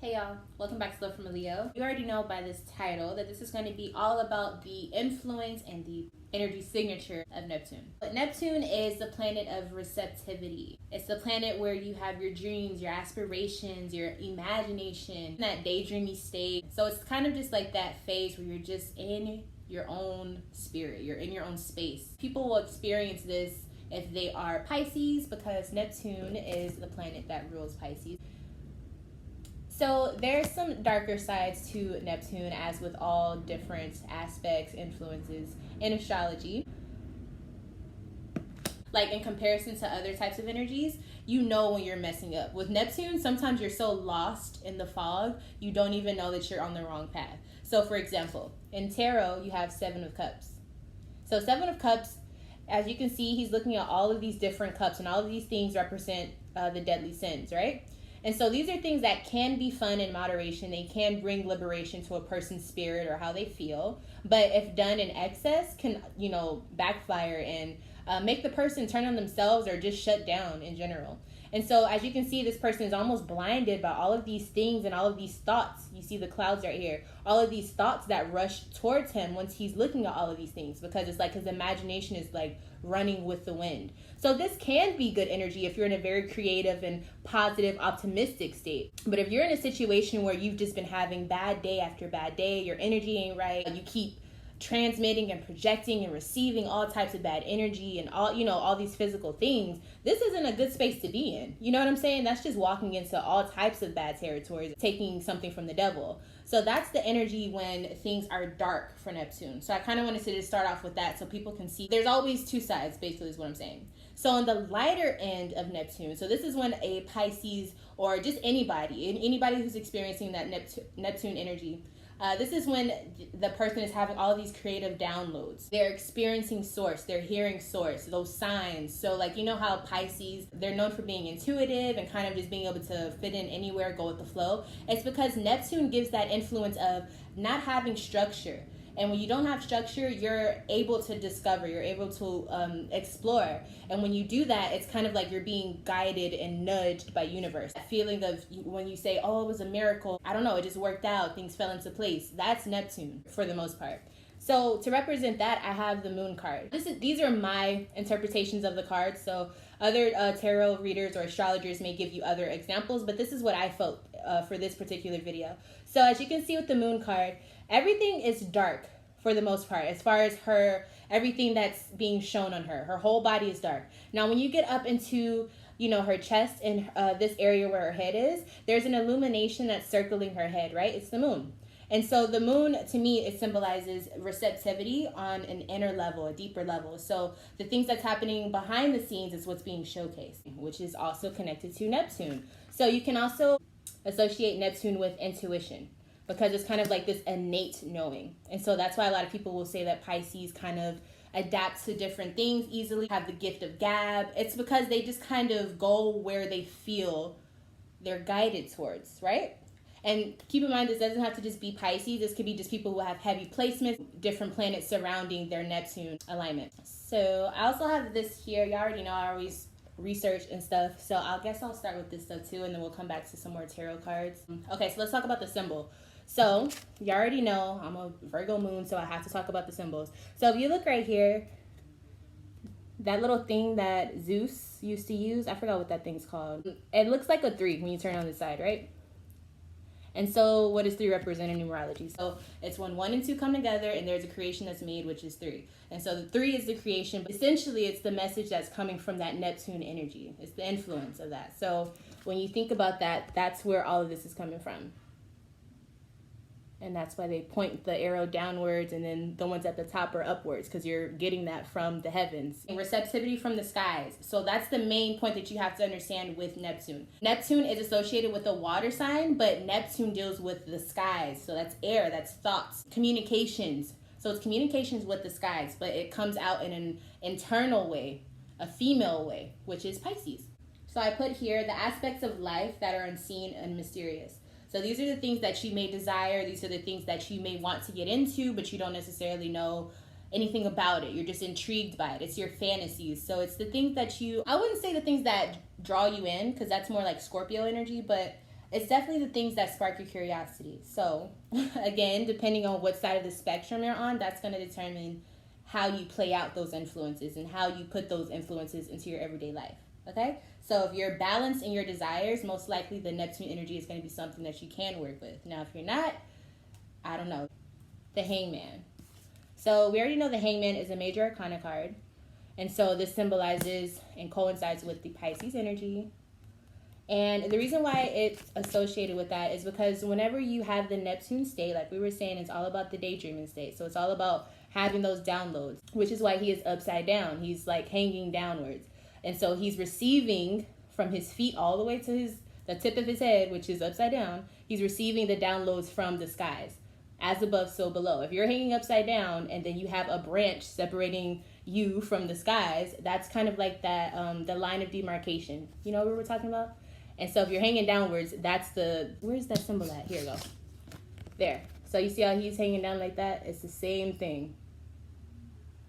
Hey y'all, welcome back to lovefromaleo. You already know by this title that this is going to be all about the influence and the energy signature of Neptune. But Neptune is the planet of receptivity. It's the planet where you have your dreams, your aspirations, your imagination, that daydreamy state. So it's kind of just like that phase where you're just in your own spirit, you're in your own space. People will experience this if they are Pisces because Neptune is the planet that rules Pisces. So there's some darker sides to Neptune, as with all different aspects, influences in astrology. Like in comparison to other types of energies, you know when you're messing up. With Neptune, sometimes you're so lost in the fog, you don't even know that you're on the wrong path. So for example, in tarot, you have Seven of Cups. So Seven of Cups, as you can see, he's looking at all of these different cups, and all of these things represent the deadly sins, right? And so these are things that can be fun in moderation. They can bring liberation to a person's spirit or how they feel. But if done in excess, can, backfire and make the person turn on themselves or just shut down in general. And so as you can see, this person is almost blinded by all of these things and all of these thoughts. You see the clouds right here. All of these thoughts that rush towards him once he's looking at all of these things, because it's like his imagination is like running with the wind. So this can be good energy if you're in a very creative and positive, optimistic state. But if you're in a situation where you've just been having bad day after bad day, your energy ain't right, you keep transmitting and projecting and receiving all types of bad energy and all these physical things, this isn't a good space to be in. You know what I'm saying? That's just walking into all types of bad territories, taking something from the devil. So that's the energy when things are dark for Neptune. So I kind of wanted to just start off with that so people can see there's always two sides, basically, is what I'm saying. So on the lighter end of Neptune, so this is when a Pisces or just anybody who's experiencing that Neptune energy, this is when the person is having all of these creative downloads. They're experiencing source, they're hearing source, those signs. So like, you know how Pisces, they're known for being intuitive and kind of just being able to fit in anywhere, go with the flow. It's because Neptune gives that influence of not having structure. And when you don't have structure, you're able to discover, you're able to explore. And when you do that, it's kind of like you're being guided and nudged by universe. That feeling of when you say, oh, it was a miracle, I don't know, it just worked out, things fell into place. That's Neptune for the most part. So to represent that, I have the moon card. These are my interpretations of the cards. So other tarot readers or astrologers may give you other examples, but this is what I felt for this particular video. So as you can see with the moon card, everything is dark for the most part, as far as everything that's being shown on her whole body is dark. Now when you get up into her chest and this area where her head is, there's an illumination that's circling her head, right? It's the moon. And so the moon, to me, it symbolizes receptivity on an inner level, a deeper level. So the things that's happening behind the scenes is what's being showcased, which is also connected to Neptune. So you can also associate Neptune with intuition, because it's kind of like this innate knowing. And so that's why a lot of people will say that Pisces kind of adapts to different things easily, have the gift of gab. It's because they just kind of go where they feel they're guided towards, right? And keep in mind, this doesn't have to just be Pisces. This could be just people who have heavy placements, different planets surrounding their Neptune alignment. So I also have this here. You already know I always research and stuff. So I guess I'll start with this stuff too, and then we'll come back to some more tarot cards. Okay, so let's talk about the symbol. So you already know I'm a Virgo moon, so I have to talk about the symbols. So if you look right here, that little thing that Zeus used to use, I forgot what that thing's called. It looks like a 3 when you turn on the side, right? And so what does 3 represent in numerology? So it's when 1 and 2 come together and there's a creation that's made, which is 3. And so the 3 is the creation. But essentially, it's the message that's coming from that Neptune energy. It's the influence of that. So when you think about that, that's where all of this is coming from. And that's why they point the arrow downwards, and then the ones at the top are upwards, because you're getting that from the heavens. And receptivity from the skies. So that's the main point that you have to understand with Neptune. Neptune is associated with the water sign, but Neptune deals with the skies. So that's air, that's thoughts, communications. So it's communications with the skies, but it comes out in an internal way, a female way, which is Pisces. So I put here the aspects of life that are unseen and mysterious. So these are the things that you may desire. These are the things that you may want to get into, but you don't necessarily know anything about it. You're just intrigued by it. It's your fantasies. So it's the things that I wouldn't say the things that draw you in, because that's more like Scorpio energy, but It's definitely the things that spark your curiosity. So, again, depending on what side of the spectrum you're on, that's going to determine how you play out those influences and how you put those influences into your everyday life. Okay? So, if you're balanced in your desires, most likely the Neptune energy is going to be something that you can work with. Now, if you're not, I don't know. The Hangman. So, we already know the Hangman is a major arcana card. And so, this symbolizes and coincides with the Pisces energy. And the reason why it's associated with that is because whenever you have the Neptune state, like we were saying, it's all about the daydreaming state. So it's all about having those downloads, which is why he is upside down. He's like hanging downwards. And so he's receiving from his feet all the way to the tip of his head, which is upside down. He's receiving the downloads from the skies. As above, so below. If you're hanging upside down and then you have a branch separating you from the skies, that's kind of like that, the line of demarcation. You know what we were talking about? And so if you're hanging downwards, that's where's that symbol at? Here we go. There. So you see how he's hanging down like that? It's the same thing.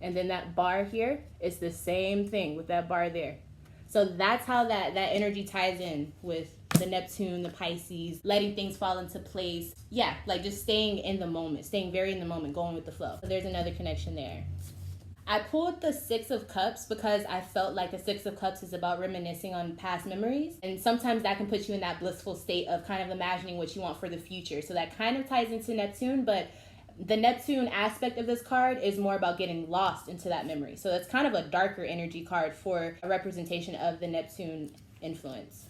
And then that bar here is the same thing with that bar there. So that's how that energy ties in with the Neptune, the Pisces, letting things fall into place. Yeah, like just staying in the moment, staying very in the moment, going with the flow. So there's another connection there. I pulled the Six of Cups because I felt like the Six of Cups is about reminiscing on past memories. And sometimes that can put you in that blissful state of kind of imagining what you want for the future. So that kind of ties into Neptune, but the Neptune aspect of this card is more about getting lost into that memory. So that's kind of a darker energy card for a representation of the Neptune influence.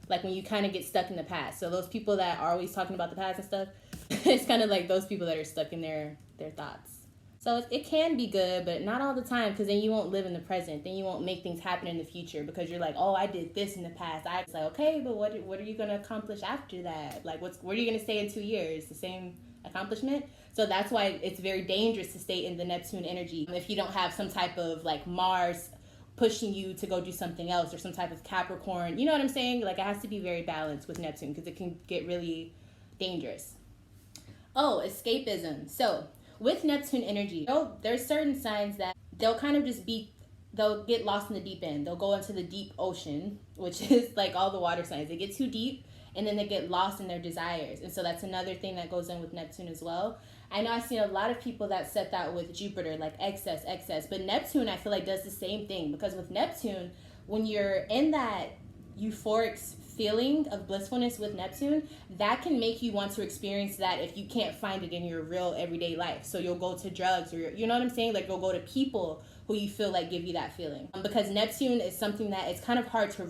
Like when you kind of get stuck in the past. So those people that are always talking about the past and stuff, it's kind of like those people that are stuck in their thoughts. So it can be good, but not all the time, because then you won't live in the present. Then you won't make things happen in the future because you're like, oh, I did this in the past. I was like, okay, but what are you going to accomplish after that? Like, what are you going to say in 2 years? The same accomplishment? So that's why it's very dangerous to stay in the Neptune energy if you don't have some type of like Mars pushing you to go do something else or some type of Capricorn. You know what I'm saying? Like it has to be very balanced with Neptune because it can get really dangerous. Oh, escapism. So with Neptune energy, there's certain signs that they'll kind of they'll get lost in the deep end. They'll go into the deep ocean, which is like all the water signs. They get too deep and then they get lost in their desires. And so that's another thing that goes in with Neptune as well. I know I've seen a lot of people that set that with Jupiter, like excess. But Neptune, I feel like, does the same thing. Because with Neptune, when you're in that euphoric feeling of blissfulness with Neptune, that can make you want to experience that if you can't find it in your real everyday life. So you'll go to drugs, or you know what I'm saying? Like you'll go to people who you feel like give you that feeling. Because Neptune is something that it's kind of hard to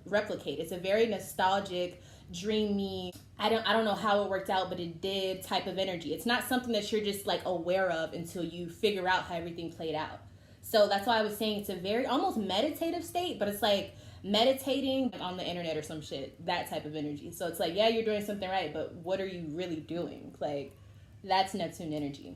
replicate. It's a very nostalgic, dreamy, I don't know how it worked out, but it did type of energy. It's not something that you're just like aware of until you figure out how everything played out. So that's why I was saying it's a very almost meditative state, but it's like meditating on the internet or some shit, that type of energy. So it's like, yeah, you're doing something right, but what are you really doing? Like, that's Neptune energy.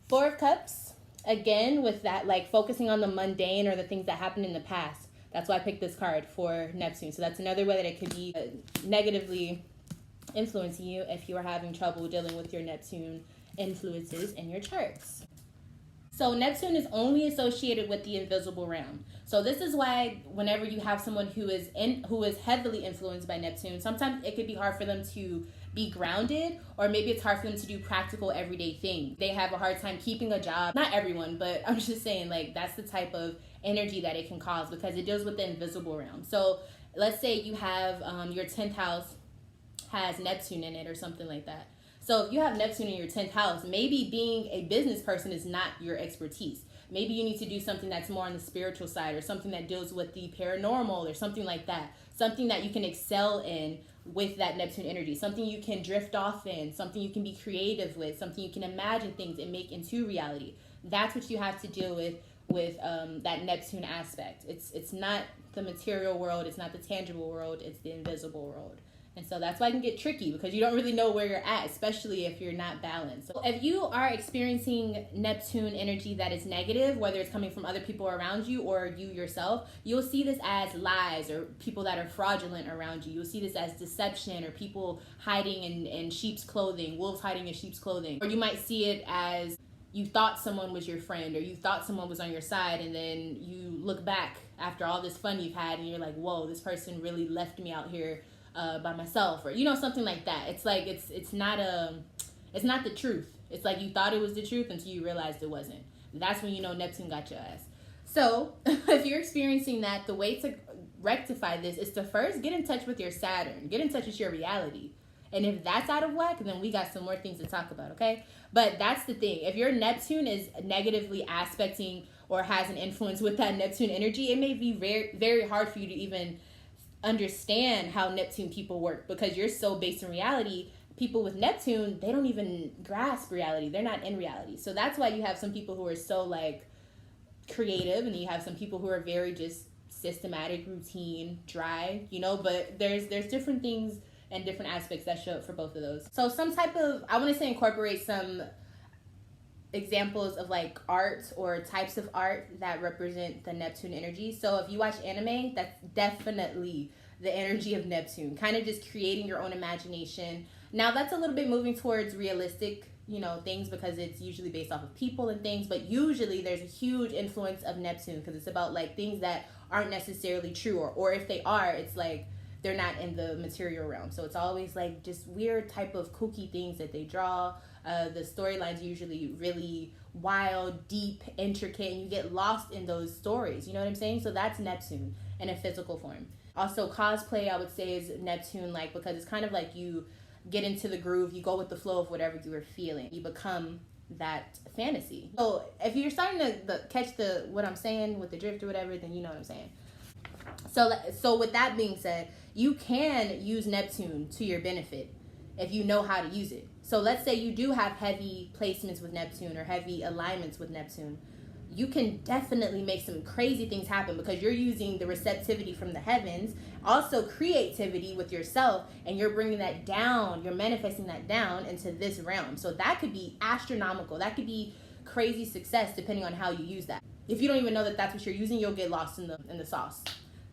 Four of Cups, again, with that, like focusing on the mundane or the things that happened in the past. That's why I picked this card for Neptune. So that's another way that it could be negatively influencing you if you are having trouble dealing with your Neptune influences in your charts. So Neptune is only associated with the invisible realm. So this is why whenever you have someone who is heavily influenced by Neptune, sometimes it could be hard for them to be grounded, or maybe it's hard for them to do practical everyday things. They have a hard time keeping a job. Not everyone, but I'm just saying, like, that's the type of energy that it can cause because it deals with the invisible realm. So let's say you have your 10th house has Neptune in it or something like that. So if you have Neptune in your 10th house, maybe being a business person is not your expertise. Maybe you need to do something that's more on the spiritual side, or something that deals with the paranormal or something like that. Something that you can excel in with that Neptune energy. Something you can drift off in. Something you can be creative with. Something you can imagine things and make into reality. That's what you have to deal with that Neptune aspect. It's not the material world. It's not the tangible world. It's the invisible world. And so that's why it can get tricky because you don't really know where you're at, especially if you're not balanced. So if you are experiencing Neptune energy that is negative, whether it's coming from other people around you or you yourself, you'll see this as lies or people that are fraudulent around you. You'll see this as deception or people hiding in sheep's clothing, wolves hiding in sheep's clothing. Or you might see it as you thought someone was your friend or you thought someone was on your side, and then you look back after all this fun you've had and you're like, whoa, this person really left me out here by myself, or something like that. It's like it's not the truth. It's like you thought it was the truth until you realized it wasn't. That's when Neptune got your ass. So if you're experiencing that, the way to rectify this is to first get in touch with your Saturn, get in touch with your reality. And if that's out of whack, then we got some more things to talk about, okay? But that's the thing. If your Neptune is negatively aspecting or has an influence with that Neptune energy, it may be very, very hard for you to even understand how Neptune people work, because you're so based in reality. People with Neptune, they don't even grasp reality. They're not in reality. So that's why you have some people who are so like creative, and you have some people who are very just systematic, routine, dry, but there's different things and different aspects that show up for both of those. So some type of, I want to say, incorporate some examples of like art or types of art that represent the Neptune energy. So if you watch anime, that's definitely the energy of Neptune, kind of just creating your own imagination. Now that's a little bit moving towards realistic things, because it's usually based off of people and things, but usually there's a huge influence of Neptune because it's about like things that aren't necessarily true, or if they are, it's like they're not in the material realm. So it's always like just weird type of kooky things that they draw. The storylines are usually really wild, deep, intricate, and you get lost in those stories. You know what I'm saying? So that's Neptune in a physical form. Also, cosplay, I would say, is Neptune, like, because it's kind of like you get into the groove, you go with the flow of whatever you are feeling. You become that fantasy. So if you're starting to catch what I'm saying with the drift or whatever, then you know what I'm saying. So with that being said, you can use Neptune to your benefit if you know how to use it. So let's say you do have heavy placements with Neptune or heavy alignments with Neptune. You can definitely make some crazy things happen because you're using the receptivity from the heavens, also creativity with yourself, and you're bringing that down, you're manifesting that down into this realm. So that could be astronomical. That could be crazy success depending on how you use that. If you don't even know that that's what you're using, you'll get lost in the sauce.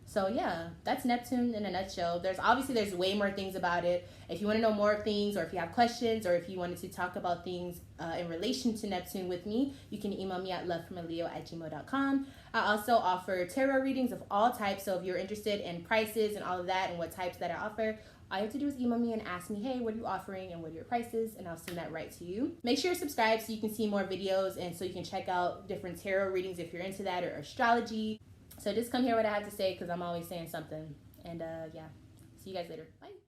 So yeah, that's Neptune in a nutshell. There's way more things about it. If you want to know more things, or if you have questions, or if you wanted to talk about things in relation to Neptune with me, you can email me at lovefromaleo@gmail.com. I also offer tarot readings of all types. So if you're interested in prices and all of that and what types that I offer, all you have to do is email me and ask me, hey, what are you offering and what are your prices? And I'll send that right to you. Make sure you're subscribed so you can see more videos, and so you can check out different tarot readings if you're into that, or astrology. So just come hear what I have to say, because I'm always saying something. And yeah, see you guys later. Bye.